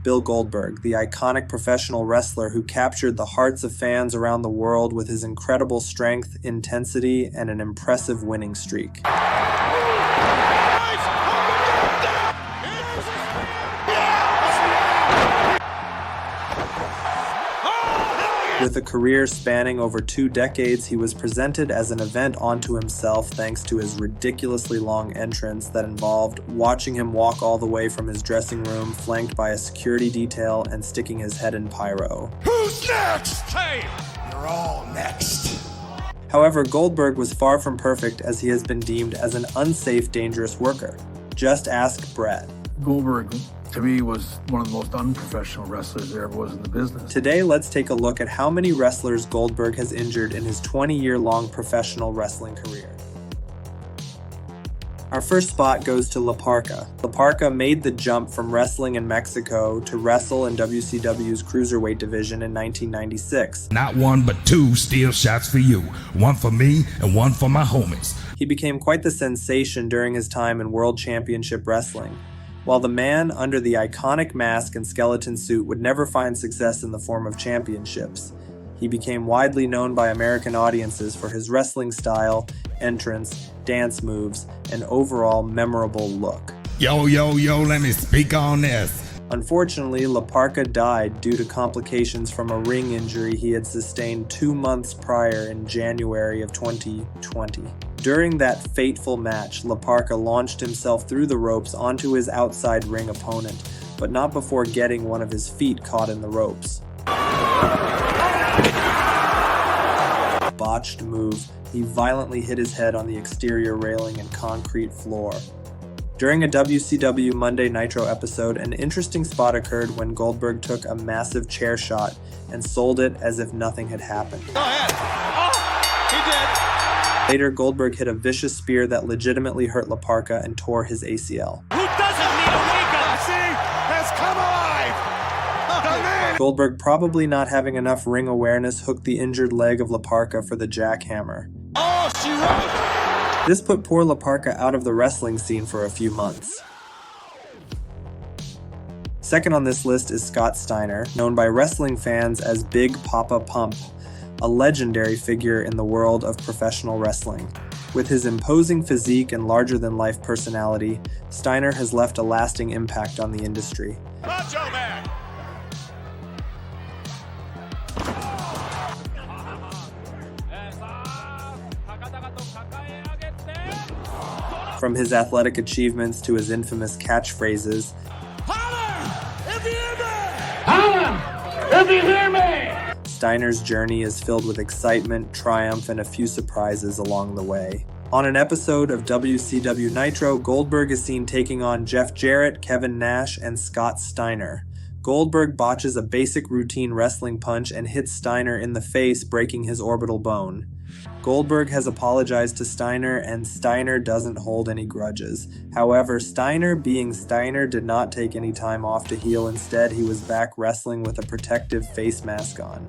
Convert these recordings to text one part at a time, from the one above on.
Bill Goldberg, the iconic professional wrestler who captured the hearts of fans around the world with his incredible strength, intensity, and an impressive winning streak. With a career spanning over 2 decades, he was presented as an event unto himself thanks to his ridiculously long entrance that involved watching him walk all the way from his dressing room, flanked by a security detail and sticking his head in pyro. Who's next? Hey, you're all next. However, Goldberg was far from perfect, as he has been deemed as an unsafe, dangerous worker. Just ask Brett. Goldberg, to me, was one of the most unprofessional wrestlers there ever was in the business. Today, let's take a look at how many wrestlers Goldberg has injured in his 20-year-long professional wrestling career. Our first spot goes to La Parka. La Parka made the jump from wrestling in Mexico to wrestle in WCW's Cruiserweight division in 1996. Not one, but 2 steel shots for you. One for me and one for my homies. He became quite the sensation during his time in World Championship Wrestling. While the man under the iconic mask and skeleton suit would never find success in the form of championships, he became widely known by American audiences for his wrestling style, entrance, dance moves, and overall memorable look. Yo, let me speak on this. Unfortunately, La Parka died due to complications from a ring injury he had sustained 2 months prior in January of 2020. During that fateful match, La Parka launched himself through the ropes onto his outside ring opponent, but not before getting one of his feet caught in the ropes. Botched move, he violently hit his head on the exterior railing and concrete floor. During a WCW Monday Nitro episode, an interesting spot occurred when Goldberg took a massive chair shot and sold it as if nothing had happened. Go ahead. Oh, he did. Later, Goldberg hit a vicious spear that legitimately hurt La Parka and tore his ACL. Who doesn't need a wake-up? See? Has come alive. The man. Goldberg, probably not having enough ring awareness, hooked the injured leg of La Parka for the jackhammer. Oh, she wrote. This put poor La Parka out of the wrestling scene for a few months. Second on this list is Scott Steiner, known by wrestling fans as Big Papa Pump, a legendary figure in the world of professional wrestling. With his imposing physique and larger-than-life personality, Steiner has left a lasting impact on the industry. Macho Man. From his athletic achievements to his infamous catchphrases, Holler! If you hear me! Holler! If you hear me! Steiner's journey is filled with excitement, triumph, and a few surprises along the way. On an episode of WCW Nitro, Goldberg is seen taking on Jeff Jarrett, Kevin Nash, and Scott Steiner. Goldberg botches a basic routine wrestling punch and hits Steiner in the face, breaking his orbital bone. Goldberg has apologized to Steiner, and Steiner doesn't hold any grudges. However, Steiner, being Steiner, did not take any time off to heal. Instead, he was back wrestling with a protective face mask on.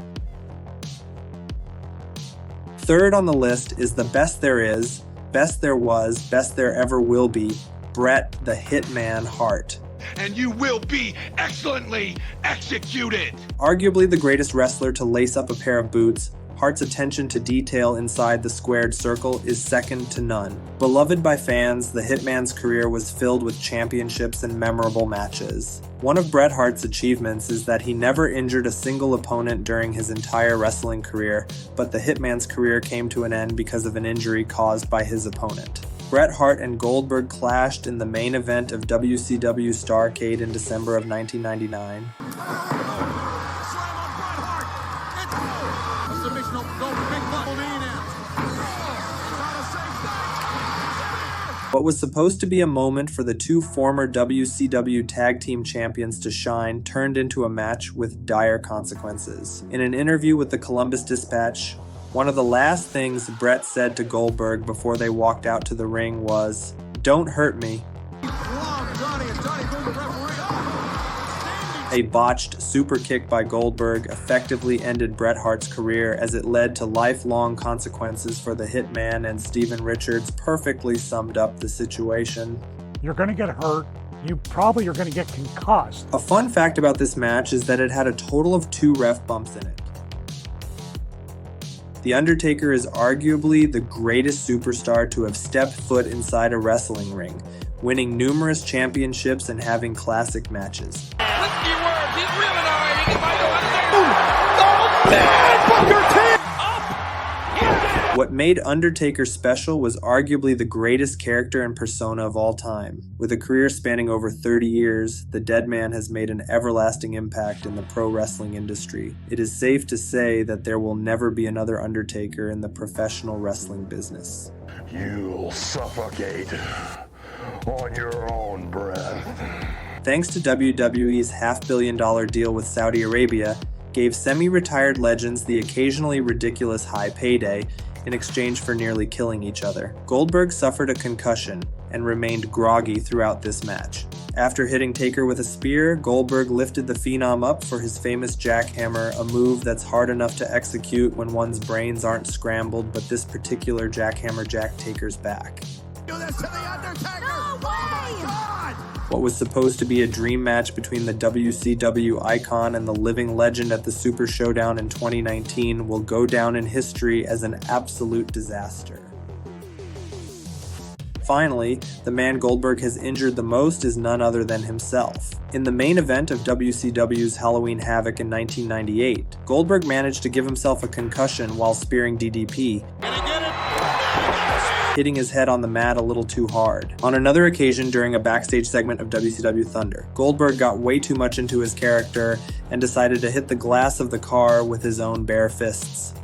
Third on the list is the best there is, best there was, best there ever will be, Bret the Hitman Hart. And you will be excellently executed. Arguably the greatest wrestler to lace up a pair of boots, Hart's attention to detail inside the squared circle is second to none. Beloved by fans, the Hitman's career was filled with championships and memorable matches. One of Bret Hart's achievements is that he never injured a single opponent during his entire wrestling career, but the Hitman's career came to an end because of an injury caused by his opponent. Bret Hart and Goldberg clashed in the main event of WCW Starrcade in December of 1999. What was supposed to be a moment for the two former WCW Tag Team Champions to shine turned into a match with dire consequences. In an interview with the Columbus Dispatch, one of the last things Bret said to Goldberg before they walked out to the ring was, "Don't hurt me." A botched super kick by Goldberg effectively ended Bret Hart's career, as it led to lifelong consequences for the Hitman, and Steven Richards perfectly summed up the situation. You're going to get hurt. you probably are going to get concussed. A fun fact about this match is that it had a total of 2 ref bumps in it. The Undertaker is arguably the greatest superstar to have stepped foot inside a wrestling ring, winning numerous championships and having classic matches. What made Undertaker special was arguably the greatest character and persona of all time. With a career spanning over 30 years, the dead man has made an everlasting impact in the pro wrestling industry. It is safe to say that there will never be another Undertaker in the professional wrestling business. You'll suffocate on your own breath. Thanks to WWE's $500 million deal with Saudi Arabia, gave semi-retired legends the occasionally ridiculous high payday in exchange for nearly killing each other. Goldberg suffered a concussion and remained groggy throughout this match. After hitting Taker with a spear, Goldberg lifted the Phenom up for his famous jackhammer, a move that's hard enough to execute when one's brains aren't scrambled, but this particular jackhammer jacked Taker's back. Do this to the Undertaker! No way! Oh, God! What was supposed to be a dream match between the WCW icon and the living legend at the Super Showdown in 2019 will go down in history as an absolute disaster. Finally, the man Goldberg has injured the most is none other than himself. In the main event of WCW's Halloween Havoc in 1998, Goldberg managed to give himself a concussion while spearing DDP, hitting his head on the mat a little too hard. On another occasion during a backstage segment of WCW Thunder, Goldberg got way too much into his character and decided to hit the glass of the car with his own bare fists.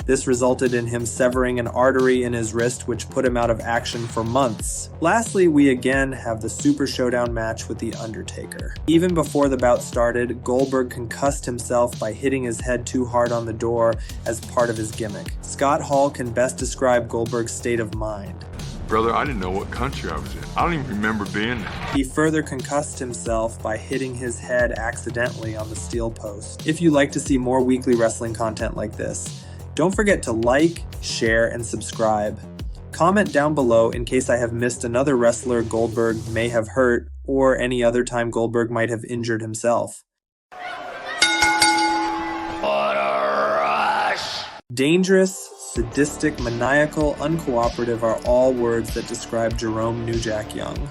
This resulted in him severing an artery in his wrist, which put him out of action for months. Lastly, we again have the Super Showdown match with The Undertaker. Even before the bout started, Goldberg concussed himself by hitting his head too hard on the door as part of his gimmick. Scott Hall can best describe Goldberg's state of mind. Brother, I didn't know what country I was in. I don't even remember being there. He further concussed himself by hitting his head accidentally on the steel post. If you like to see more weekly wrestling content like this, don't forget to like, share, and subscribe. Comment down below in case I have missed another wrestler Goldberg may have hurt or any other time Goldberg might have injured himself. What a rush! Dangerous, sadistic, maniacal, uncooperative are all words that describe Jerome New Jack Young.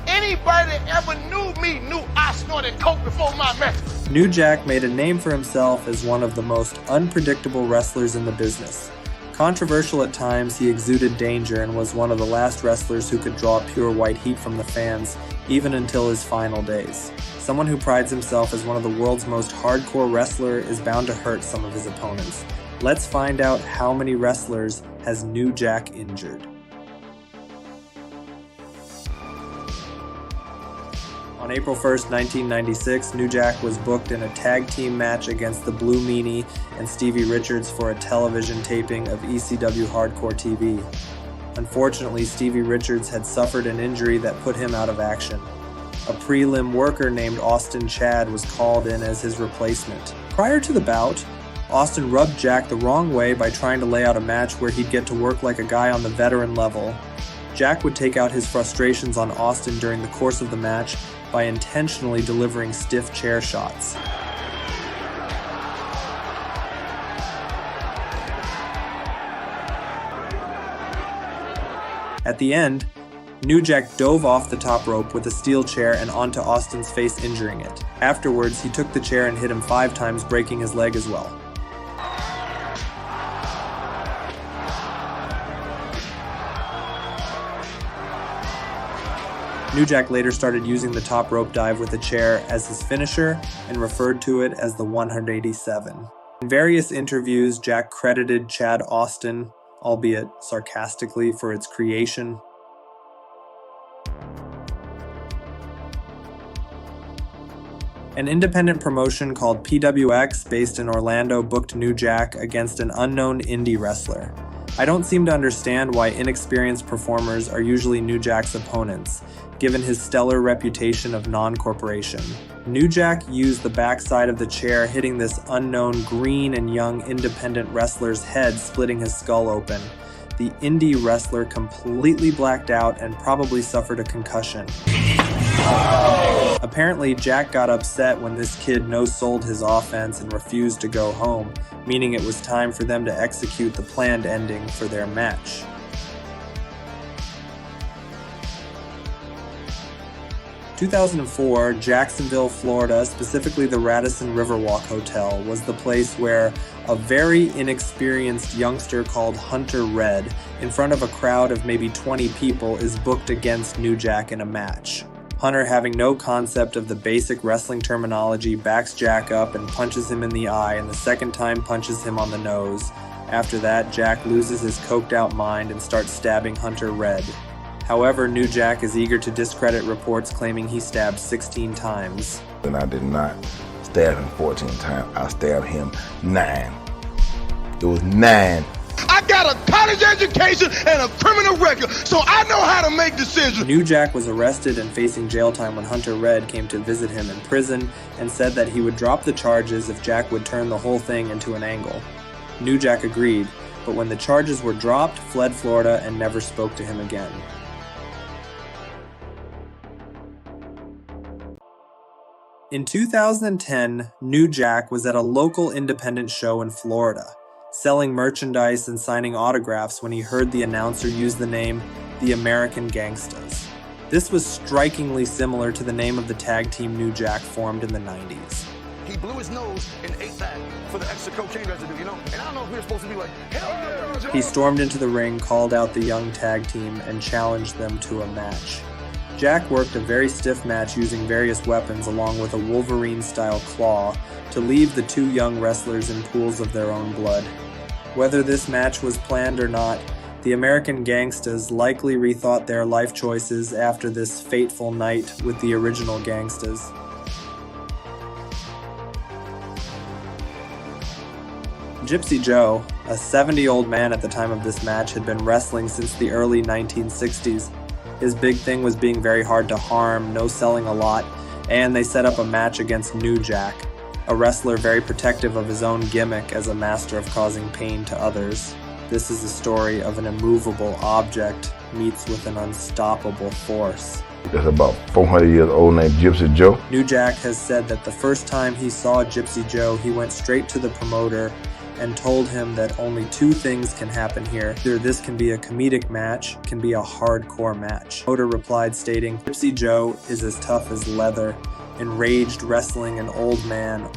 Anybody that ever knew me knew I snorted coke before my match. New Jack made a name for himself as one of the most unpredictable wrestlers in the business. Controversial at times, he exuded danger and was one of the last wrestlers who could draw pure white heat from the fans, even until his final days. Someone who prides himself as one of the world's most hardcore wrestler is bound to hurt some of his opponents. Let's find out how many wrestlers has New Jack injured. On April 1st, 1996, New Jack was booked in a tag team match against the Blue Meanie and Stevie Richards for a television taping of ECW Hardcore TV. Unfortunately, Stevie Richards had suffered an injury that put him out of action. A prelim worker named Austin Chad was called in as his replacement. Prior to the bout, Austin rubbed Jack the wrong way by trying to lay out a match where he'd get to work like a guy on the veteran level. Jack would take out his frustrations on Austin during the course of the match by intentionally delivering stiff chair shots. At the end, New Jack dove off the top rope with a steel chair and onto Austin's face, injuring it. Afterwards, he took the chair and hit him 5 times, breaking his leg as well. New Jack later started using the top rope dive with a chair as his finisher and referred to it as the 187. In various interviews, Jack credited Chad Austin, albeit sarcastically, for its creation. An independent promotion called PWX, based in Orlando, booked New Jack against an unknown indie wrestler. I don't seem to understand why inexperienced performers are usually New Jack's opponents, given his stellar reputation of non-corporation. New Jack used the backside of the chair, hitting this unknown green and young independent wrestler's head, splitting his skull open. the indie wrestler completely blacked out and probably suffered a concussion. Apparently, Jack got upset when this kid no-sold his offense and refused to go home, meaning it was time for them to execute the planned ending for their match. In 2004, Jacksonville, Florida, specifically the Radisson Riverwalk Hotel, was the place where a very inexperienced youngster called Hunter Red, in front of a crowd of maybe 20 people, is booked against New Jack in a match. Hunter, having no concept of the basic wrestling terminology, backs Jack up and punches him in the eye, and the second time punches him on the nose. After that, Jack loses his coked-out mind and starts stabbing Hunter Red. However, New Jack is eager to discredit reports claiming he stabbed 16 times. And I did not stab him 14 times. I stabbed him 9. It was 9. I got a college education and a criminal record, so I know how to make decisions. New Jack was arrested and facing jail time when Hunter Red came to visit him in prison and said that he would drop the charges if Jack would turn the whole thing into an angle. New Jack agreed, but when the charges were dropped, fled Florida and never spoke to him again. In 2010, New Jack was at a local independent show in Florida, selling merchandise and signing autographs when he heard the announcer use the name The American Gangstas. This was strikingly similar to the name of the tag team New Jack formed in the 90s. He blew his nose and ate that for the extra cocaine residue, you know? And I don't know if we were supposed to be like, hell yeah! He stormed into the ring, called out the young tag team, and challenged them to a match. Jack worked a very stiff match using various weapons along with a Wolverine-style claw to leave the two young wrestlers in pools of their own blood. Whether this match was planned or not, the American Gangstas likely rethought their life choices after this fateful night with the original Gangstas. Gypsy Joe, a 70-year-old man at the time of this match, had been wrestling since the early 1960s. His big thing was being very hard to harm, no selling a lot, and they set up a match against New Jack, a wrestler very protective of his own gimmick as a master of causing pain to others. This is a story of an immovable object meets with an unstoppable force. That's about 400 years old, named Gypsy Joe. New Jack has said that the first time he saw Gypsy Joe, he went straight to the promoter and told him that only two things can happen here. Either this can be a comedic match, can be a hardcore match. Promoter replied stating, Gypsy Joe is as tough as leather, enraged wrestling an old man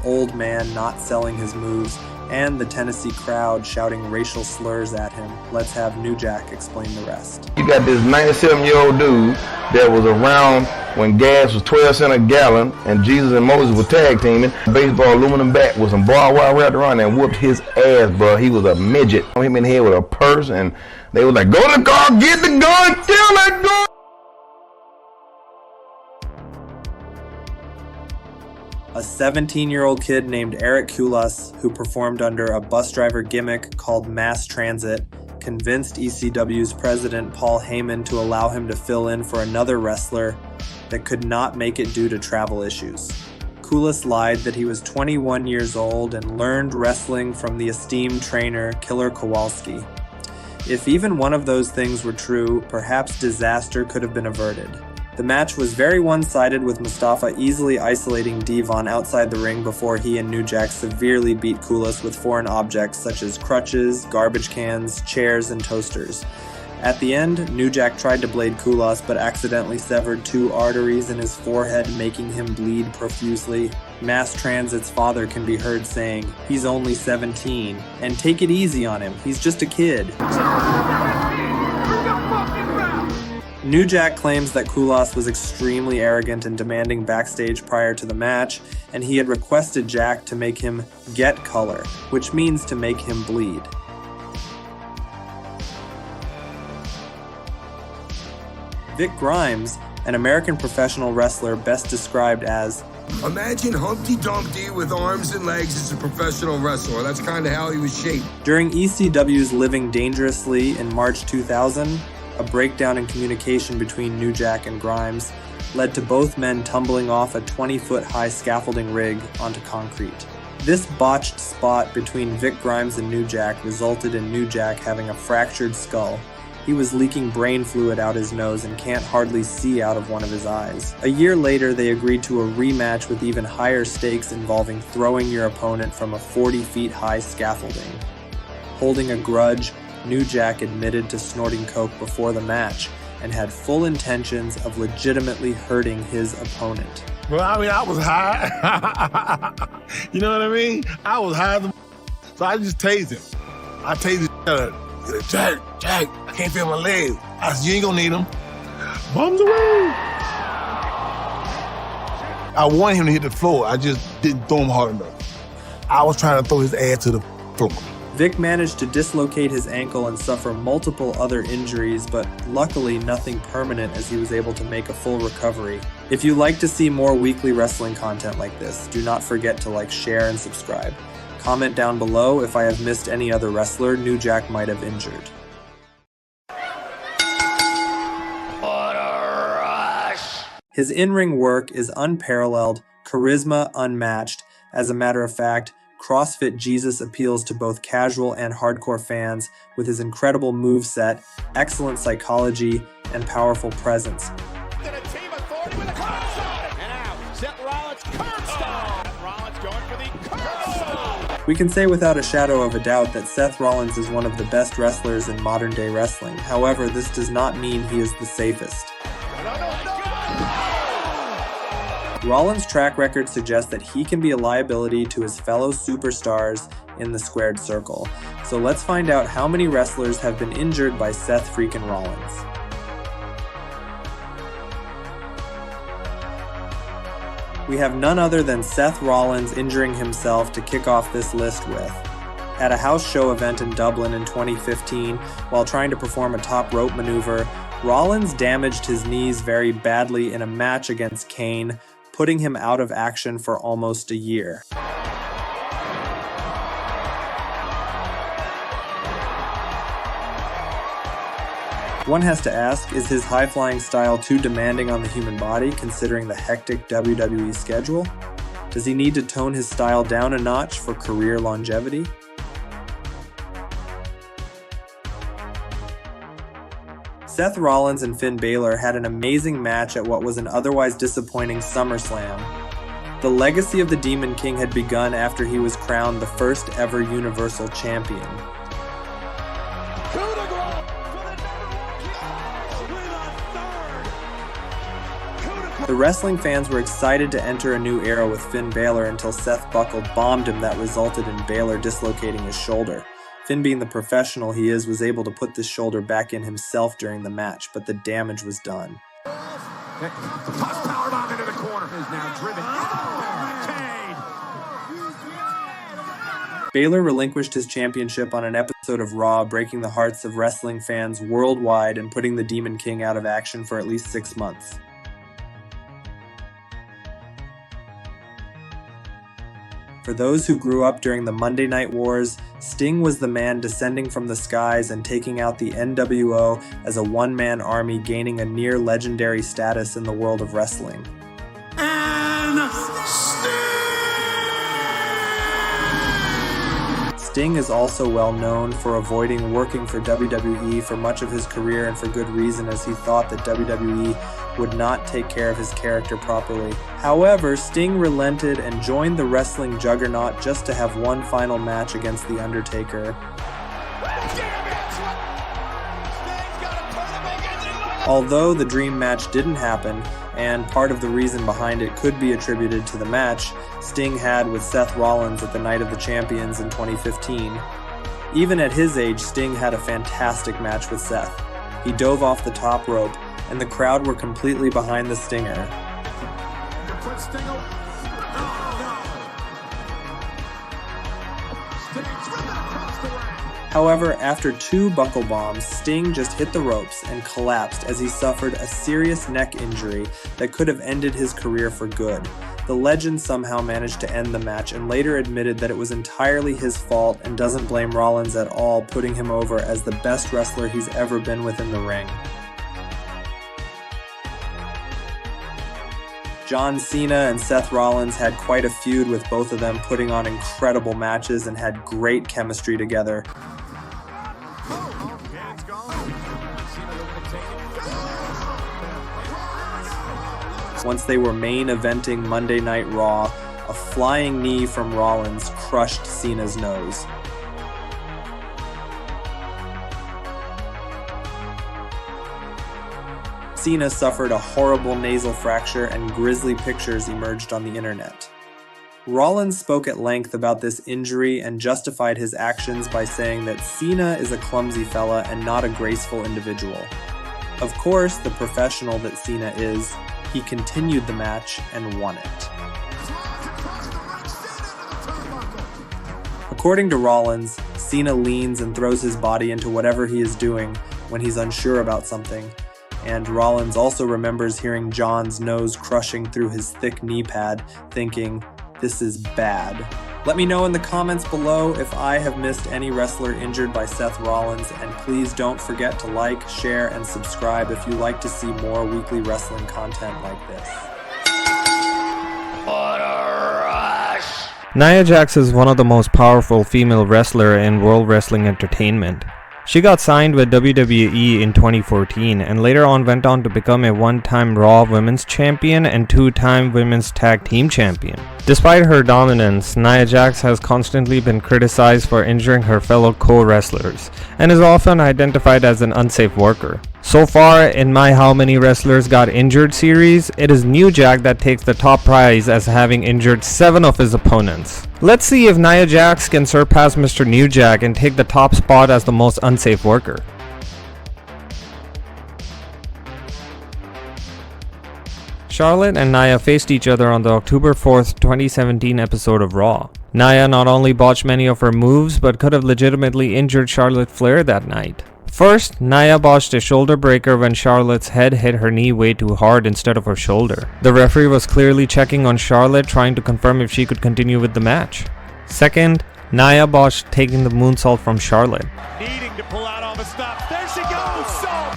not selling his moves, and the Tennessee crowd shouting racial slurs at him. Let's have New Jack explain the rest. You got this 97-year-old dude that was around when gas was 12 cents a gallon and Jesus and Moses were tag teaming. Baseball aluminum bat with some barbed wire wrapped around and whooped his ass, bro. He was a midget. Hit him in the head with a purse and they were like, go to the car, get the gun, kill that gun. A 17-year-old kid named Eric Kulas, who performed under a bus driver gimmick called Mass Transit, convinced ECW's president Paul Heyman to allow him to fill in for another wrestler that could not make it due to travel issues. Kulas lied that he was 21 years old and learned wrestling from the esteemed trainer Killer Kowalski. If even one of those things were true, perhaps disaster could have been averted. The match was very one-sided, with Mustafa easily isolating Devon outside the ring before he and New Jack severely beat Kulas with foreign objects such as crutches, garbage cans, chairs, and toasters. At the end, New Jack tried to blade Kulas but accidentally severed two arteries in his forehead, making him bleed profusely. Mass Transit's father can be heard saying, "He's only 17, and take it easy on him, he's just a kid." New Jack claims that Kulas was extremely arrogant and demanding backstage prior to the match, and he had requested Jack to make him get color, which means to make him bleed. Vic Grimes, an American professional wrestler best described as, imagine Humpty Dumpty with arms and legs as a professional wrestler. That's kind of how he was shaped. During ECW's Living Dangerously in March 2000, a breakdown in communication between New Jack and Grimes led to both men tumbling off a 20-foot high scaffolding rig onto concrete. This botched spot between Vic Grimes and New Jack resulted in New Jack having a fractured skull. He was leaking brain fluid out his nose and can't hardly see out of one of his eyes. A year later, they agreed to a rematch with even higher stakes involving throwing your opponent from a 40 feet high scaffolding. Holding a grudge, New Jack admitted to snorting coke before the match and had full intentions of legitimately hurting his opponent. Well, I mean, I was high. You know what I mean? I was high, so I just tased him. I tased him. Jack, I can't feel my legs. I said, you ain't gonna need them. Bums away. I wanted him to hit the floor. I just didn't throw him hard enough. I was trying to throw his ass to the floor. Vic managed to dislocate his ankle and suffer multiple other injuries, but luckily nothing permanent as he was able to make a full recovery. If you like to see more weekly wrestling content like this, do not forget to like, share, and subscribe. Comment down below if I have missed any other wrestler New Jack might have injured. What a rush! His in-ring work is unparalleled, charisma unmatched. As a matter of fact, CrossFit Jesus appeals to both casual and hardcore fans with his incredible moveset, excellent psychology, and powerful presence. Team authority with a curb stomp. And out. Seth Rollins curb stomp. Rollins going for the curb stomp. We can say without a shadow of a doubt that Seth Rollins is one of the best wrestlers in modern-day wrestling. However, this does not mean he is the safest. Rollins' track record suggests that he can be a liability to his fellow superstars in the squared circle. So let's find out how many wrestlers have been injured by Seth freaking Rollins. We have none other than Seth Rollins injuring himself to kick off this list with. At a house show event in Dublin in 2015, while trying to perform a top rope maneuver, Rollins damaged his knees very badly in a match against Kane, putting him out of action for almost a year. One has to ask, is his high-flying style too demanding on the human body considering the hectic WWE schedule? Does he need to tone his style down a notch for career longevity? Seth Rollins and Finn Balor had an amazing match at what was an otherwise disappointing SummerSlam. The legacy of the Demon King had begun after he was crowned the first ever Universal Champion. The wrestling fans were excited to enter a new era with Finn Balor until Seth buckled bombed him that resulted in Balor dislocating his shoulder. Finn, being the professional he is, was able to put this shoulder back in himself during the match, but the damage was done. Powerbomb into the corner is now driven. Balor relinquished his championship on an episode of Raw, breaking the hearts of wrestling fans worldwide and putting the Demon King out of action for at least 6 months. For those who grew up during the Monday Night Wars, Sting was the man descending from the skies and taking out the NWO as a one-man army, gaining a near-legendary status in the world of wrestling. Sting is also well known for avoiding working for WWE for much of his career, and for good reason, as he thought that WWE would not take care of his character properly. However, Sting relented and joined the wrestling juggernaut just to have one final match against The Undertaker. Although the dream match didn't happen, and part of the reason behind it could be attributed to the match Sting had with Seth Rollins at the Night of the Champions in 2015. Even at his age, Sting had a fantastic match with Seth. He dove off the top rope, and the crowd were completely behind the Stinger. However, after 2 buckle bombs, Sting just hit the ropes and collapsed as he suffered a serious neck injury that could have ended his career for good. The legend somehow managed to end the match and later admitted that it was entirely his fault and doesn't blame Rollins at all, putting him over as the best wrestler he's ever been within the ring. John Cena and Seth Rollins had quite a feud with both of them, putting on incredible matches and had great chemistry together. Once they were main eventing Monday Night Raw, a flying knee from Rollins crushed Cena's nose. Cena suffered a horrible nasal fracture and grisly pictures emerged on the internet. Rollins spoke at length about this injury and justified his actions by saying that Cena is a clumsy fella and not a graceful individual. Of course, the professional that Cena is, he continued the match and won it. According to Rollins, Cena leans and throws his body into whatever he is doing when he's unsure about something, and Rollins also remembers hearing John's nose crushing through his thick knee pad, thinking, "This is bad." Let me know in the comments below if I have missed any wrestler injured by Seth Rollins, and please don't forget to like, share, and subscribe if you like to see more weekly wrestling content like this. Nia Jax is one of the most powerful female wrestlers in world wrestling entertainment. She got signed with WWE in 2014 and later on went on to become a one-time Raw Women's Champion and two-time Women's Tag Team Champion. Despite her dominance, Nia Jax has constantly been criticized for injuring her fellow co-wrestlers and is often identified as an unsafe worker. So far, in my How Many Wrestlers Got Injured series, it is New Jack that takes the top prize as having injured 7 of his opponents. Let's see if Nia Jax can surpass Mr. New Jack and take the top spot as the most unsafe worker. Charlotte and Nia faced each other on the October 4th, 2017 episode of Raw. Nia not only botched many of her moves, but could have legitimately injured Charlotte Flair that night. First, Nia botched a shoulder breaker when Charlotte's head hit her knee way too hard instead of her shoulder. The referee was clearly checking on Charlotte, trying to confirm if she could continue with the match. Second, Nia botched taking the moonsault from Charlotte. Needing to pull out all the stops. There she goes!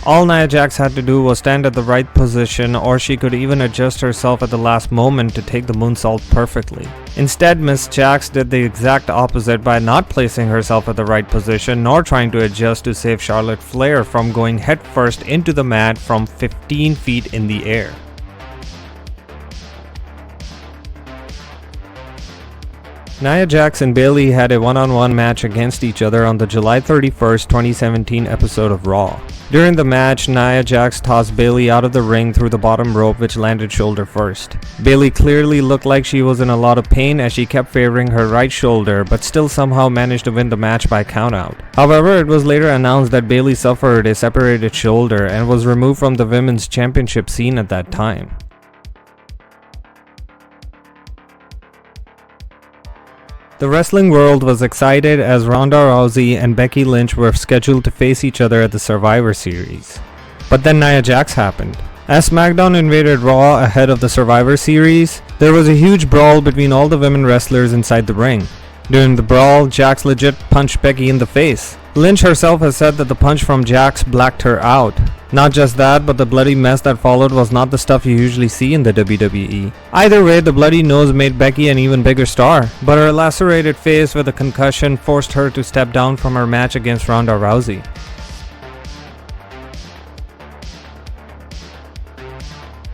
All Nia Jax had to do was stand at the right position, or she could even adjust herself at the last moment to take the moonsault perfectly. Instead, Miss Jax did the exact opposite by not placing herself at the right position nor trying to adjust to save Charlotte Flair from going headfirst into the mat from 15 feet in the air. Nia Jax and Bayley had a one-on-one match against each other on the July 31st, 2017 episode of Raw. During the match, Nia Jax tossed Bayley out of the ring through the bottom rope, which landed shoulder first. Bayley clearly looked like she was in a lot of pain as she kept favoring her right shoulder, but still somehow managed to win the match by countout. However, it was later announced that Bayley suffered a separated shoulder and was removed from the women's championship scene at that time. The wrestling world was excited as Ronda Rousey and Becky Lynch were scheduled to face each other at the Survivor Series. But then Nia Jax happened. As SmackDown invaded Raw ahead of the Survivor Series, there was a huge brawl between all the women wrestlers inside the ring. During the brawl, Jax legit punched Becky in the face. Lynch herself has said that the punch from Jax blacked her out. Not just that, but the bloody mess that followed was not the stuff you usually see in the WWE. Either way, the bloody nose made Becky an even bigger star, but her lacerated face with a concussion forced her to step down from her match against Ronda Rousey.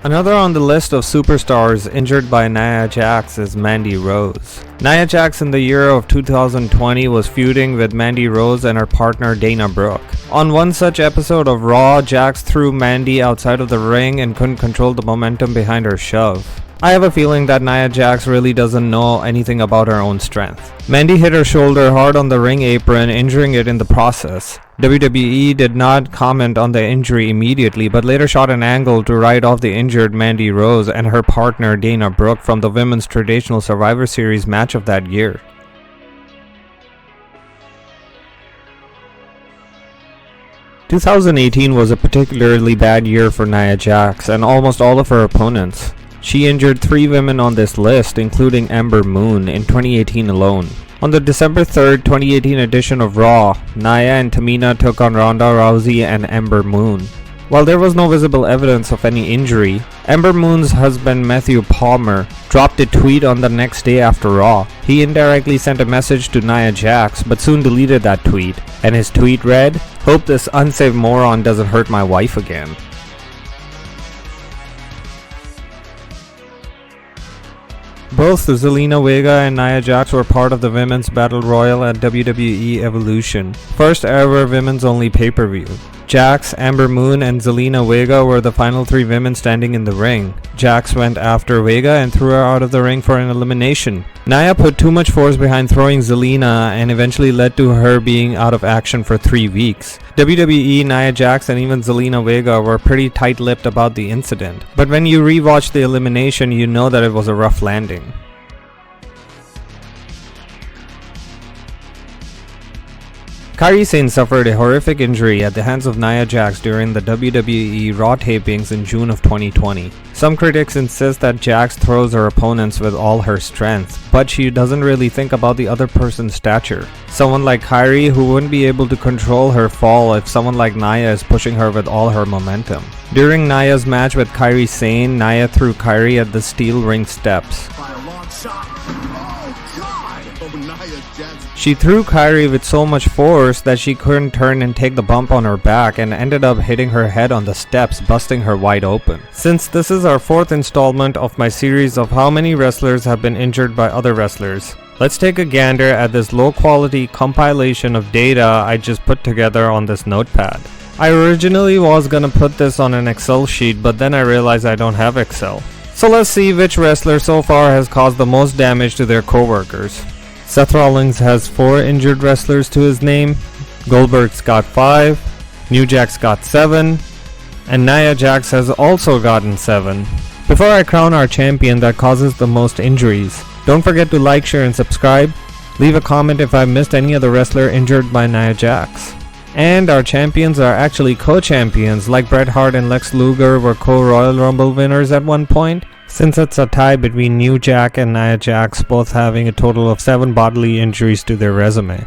Another on the list of superstars injured by Nia Jax is Mandy Rose. Nia Jax in the year of 2020 was feuding with Mandy Rose and her partner Dana Brooke. On one such episode of Raw, Jax threw Mandy outside of the ring and couldn't control the momentum behind her shove. I have a feeling that Nia Jax really doesn't know anything about her own strength. Mandy hit her shoulder hard on the ring apron, injuring it in the process. WWE did not comment on the injury immediately, but later shot an angle to write off the injured Mandy Rose and her partner Dana Brooke from the Women's Traditional Survivor Series match of that year. – 2018 was a particularly bad year for Nia Jax and almost all of her opponents. She injured 3 women on this list, including Ember Moon, in 2018 alone. On the December 3rd, 2018 edition of Raw, Nia and Tamina took on Ronda Rousey and Ember Moon. While there was no visible evidence of any injury, Ember Moon's husband Matthew Palmer dropped a tweet on the next day after Raw. He indirectly sent a message to Nia Jax but soon deleted that tweet, and his tweet read, "Hope this unsaved moron doesn't hurt my wife again." Both Zelina Vega and Nia Jax were part of the Women's Battle Royal at WWE Evolution, first ever women's only pay-per-view. Jax, Ember Moon, and Zelina Vega were the final 3 women standing in the ring. Jax went after Vega and threw her out of the ring for an elimination. Nia put too much force behind throwing Zelina and eventually led to her being out of action for 3 weeks. WWE, Nia Jax, and even Zelina Vega were pretty tight-lipped about the incident, but when you rewatch the elimination, you know that it was a rough landing. Kairi Sane suffered a horrific injury at the hands of Nia Jax during the WWE Raw tapings in June of 2020. Some critics insist that Jax throws her opponents with all her strength, but she doesn't really think about the other person's stature. Someone like Kairi who wouldn't be able to control her fall if someone like Nia is pushing her with all her momentum. During Nia's match with Kairi Sane, Nia threw Kairi at the steel ring steps. She threw Kairi with so much force that she couldn't turn and take the bump on her back and ended up hitting her head on the steps, busting her wide open. Since this is our 4th installment of my series of how many wrestlers have been injured by other wrestlers, let's take a gander at this low quality compilation of data I just put together on this notepad. I originally was gonna put this on an Excel sheet, but then I realized I don't have Excel. So let's see which wrestler so far has caused the most damage to their co-workers. Seth Rollins has 4 injured wrestlers to his name, Goldberg's got 5, New Jack's got 7, and Nia Jax has also gotten 7. Before I crown our champion that causes the most injuries, don't forget to like, share, and subscribe. Leave a comment if I missed any other wrestler injured by Nia Jax. And our champions are actually co-champions, like Bret Hart and Lex Luger were co-Royal Rumble winners at one point, since it's a tie between New Jack and Nia Jax, both having a total of 7 bodily injuries to their resume.